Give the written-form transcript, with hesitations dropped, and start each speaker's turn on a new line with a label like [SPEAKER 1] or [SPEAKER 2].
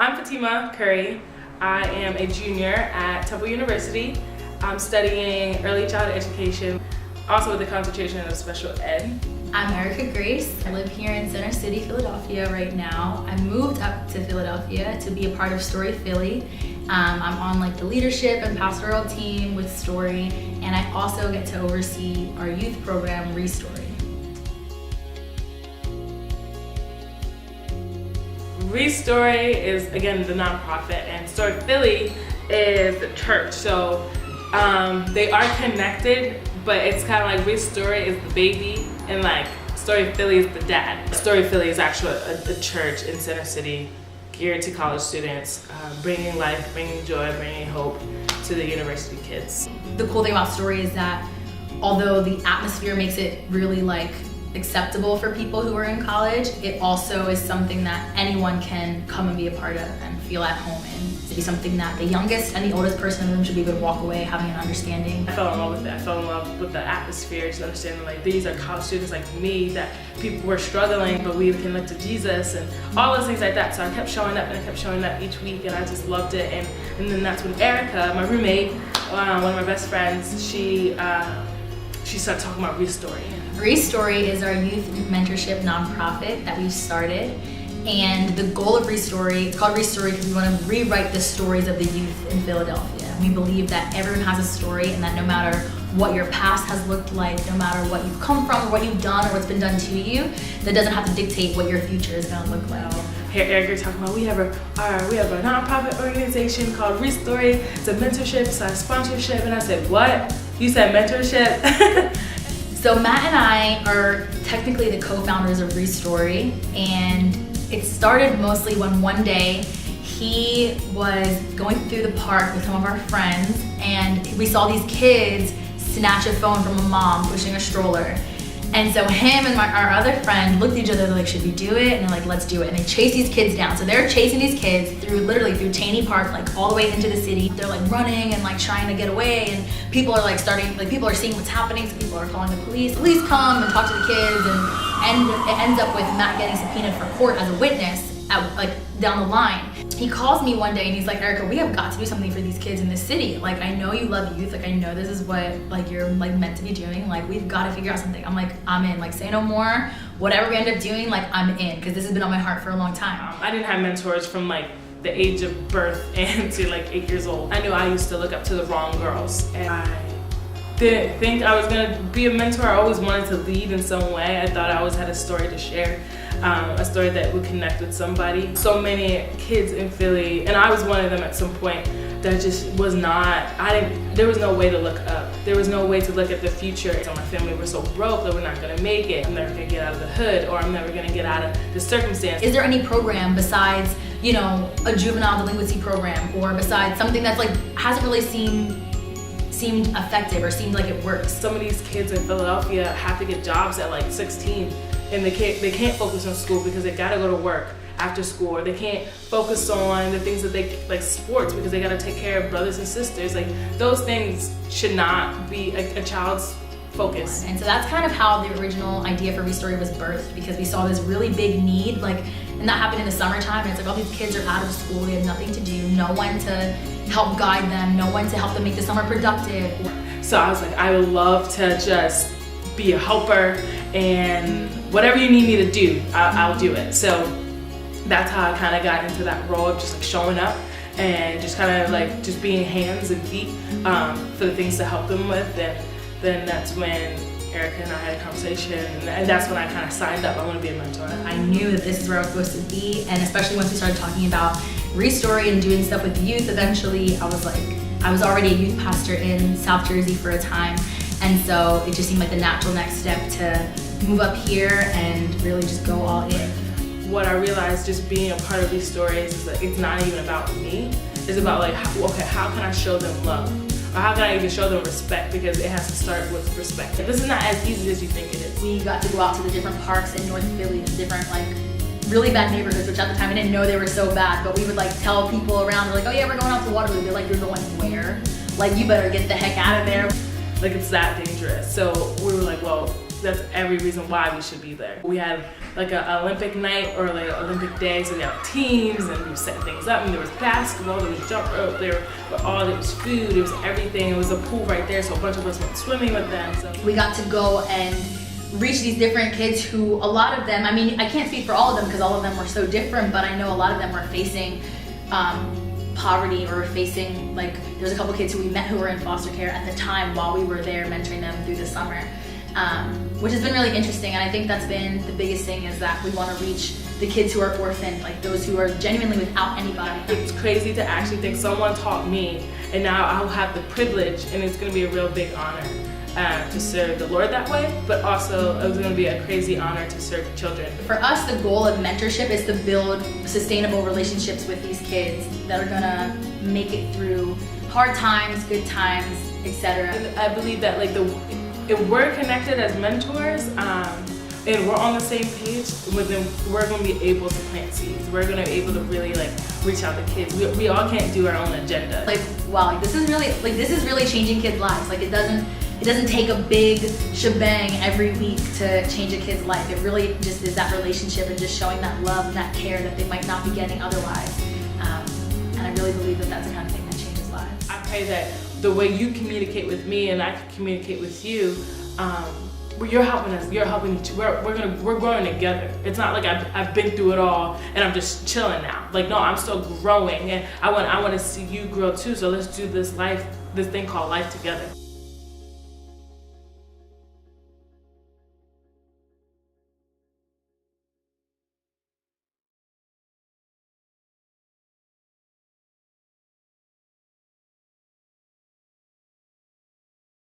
[SPEAKER 1] I'm Fatima Curry. I am a junior at Temple University. I'm studying early childhood education, also with a concentration of special ed.
[SPEAKER 2] I'm Erica Grace. I live here in Center City, Philadelphia right now. I moved up to Philadelphia to be a part of Story Philly. I'm on the leadership and pastoral team with Story, and I also get to oversee our youth program, Restory.
[SPEAKER 1] Restory is, again, the nonprofit, and Story Philly is the church. So they are connected, but it's kind of like Restory is the baby, and Story Philly is the dad. Story Philly is actually a church in Center City geared to college students, bringing life, bringing joy, bringing hope to the university kids.
[SPEAKER 2] The cool thing about Story is that although the atmosphere makes it really acceptable for people who are in college, it also is something that anyone can come and be a part of and feel at home in. To be something that the youngest and the oldest person in the room should be able to walk away having an understanding.
[SPEAKER 1] I fell in love with it. I fell in love with the atmosphere, just understanding these are college students like me, that people were struggling, but we can look to Jesus and all those things like that. So I kept showing up and I kept showing up each week, and I just loved it. And then that's when Erica, my roommate, one of my best friends, she started talking about Restory.
[SPEAKER 2] Restory is our youth mentorship nonprofit that we've started. And the goal of Restory, it's called Restory because we want to rewrite the stories of the youth in Philadelphia. We believe that everyone has a story, and that no matter what your past has looked like, no matter what you've come from or what you've done or what's been done to you, that doesn't have to dictate what your future is going to look like.
[SPEAKER 1] Here Erica's talking about we have a nonprofit organization called Restory. It's a mentorship, it's a sponsorship, and I said, what? You said mentorship?
[SPEAKER 2] So Matt and I are technically the co-founders of Restory, and it started mostly when one day he was going through the park with some of our friends, and we saw these kids snatch a phone from a mom pushing a stroller. And so him and our other friend looked at each other, they're like, should we do it? And they're like, let's do it. And they chased these kids down. So they're chasing these kids literally through Taney Park, all the way into the city. They're running and trying to get away, and people are people are seeing what's happening, so people are calling the police. Police come and talk to the kids, and it ends up with Matt getting subpoenaed for court as a witness down the line. He calls me one day and he's like, Erica, we have got to do something for these kids in this city. I know you love youth. I know this is what you're meant to be doing. We've got to figure out something. I'm like, I'm in. Say no more. Whatever we end up doing, I'm in, because this has been on my heart for a long time.
[SPEAKER 1] I didn't have mentors from the age of birth and to 8 years old. I knew I used to look up to the wrong girls, and I didn't think I was gonna be a mentor. I always wanted to lead in some way. I thought I always had a story to share. A story that would connect with somebody. So many kids in Philly, and I was one of them at some point, that just was not, there was no way to look up. There was no way to look at the future. So my family were so broke that we're not gonna make it. I'm never gonna get out of the hood, or I'm never gonna get out of the circumstance.
[SPEAKER 2] Is there any program besides, a juvenile delinquency program, or besides something that's hasn't really seemed effective or seemed like it works?
[SPEAKER 1] Some of these kids in Philadelphia have to get jobs at 16. And they can't focus on school because they gotta go to work after school, or they can't focus on the things that they like sports because they gotta take care of brothers and sisters. Those things should not be a child's focus.
[SPEAKER 2] And so that's kind of how the original idea for Restory was birthed, because we saw this really big need, and that happened in the summertime, and it's all these kids are out of school, they have nothing to do, no one to help guide them, no one to help them make the summer productive.
[SPEAKER 1] So I was like, I would love to just be a helper, and whatever you need me to do, I'll do it. So that's how I kind of got into that role of just showing up and just kind of just being hands and feet for the things to help them with. And then that's when Erica and I had a conversation, and that's when I kind of signed up. I want to be a mentor.
[SPEAKER 2] I knew that this is where I was supposed to be, and especially once we started talking about Restory and doing stuff with the youth, eventually I was already a youth pastor in South Jersey for a time, and so it just seemed like the natural next step to move up here and really just go all in.
[SPEAKER 1] What I realized just being a part of these stories is that it's not even about me. It's about how can I show them love? Or how can I even show them respect? Because it has to start with respect. This is not as easy as you think it is.
[SPEAKER 2] We got to go out to the different parks in North Philly, the different really bad neighborhoods, which at the time I didn't know they were so bad, but we would tell people around, we're oh yeah, we're going out to Waterloo. They're you're going where? You better get the heck out of there.
[SPEAKER 1] It's that dangerous. So we were well, that's every reason why we should be there. We had like an Olympic night or like an Olympic day, so we had teams and we set things up, and there was basketball, there was jump rope, there was food, there was everything. It was a pool right there, so a bunch of us went swimming with them. So
[SPEAKER 2] we got to go and reach these different kids who, a lot of them, I mean, I can't speak for all of them because all of them were so different, but I know a lot of them were facing poverty or facing, like, there's a couple kids who we met who were in foster care at the time while we were there mentoring them through the summer, which has been really interesting. And I think that's been the biggest thing, is that we want to reach the kids who are orphaned, like those who are genuinely without anybody.
[SPEAKER 1] It's crazy to actually think someone taught me, and now I'll have the privilege, and it's going to be a real big honor to serve the Lord that way, but also it was going to be a crazy honor to serve children.
[SPEAKER 2] For us, the goal of mentorship is to build sustainable relationships with these kids that are going to make it through hard times, good times, etc.
[SPEAKER 1] I believe that like if we're connected as mentors, and we're on the same page, then we're going to be able to plant seeds. We're going to be able to really like reach out to kids. We all can't do our own agenda.
[SPEAKER 2] Like, wow, this is really changing kids' lives. Like, it doesn't take a big shebang every week to change a kid's life. It really just is that relationship and just showing that love and that care that they might not be getting otherwise. And I really believe that that's the kind of thing that changes lives.
[SPEAKER 1] I pray that the way you communicate with me and I can communicate with you, you're helping us. You're helping. We're growing together. It's not like I've been through it all and I'm just chilling now. Like, no, I'm still growing, and I want to see you grow too. So let's do this thing called life together.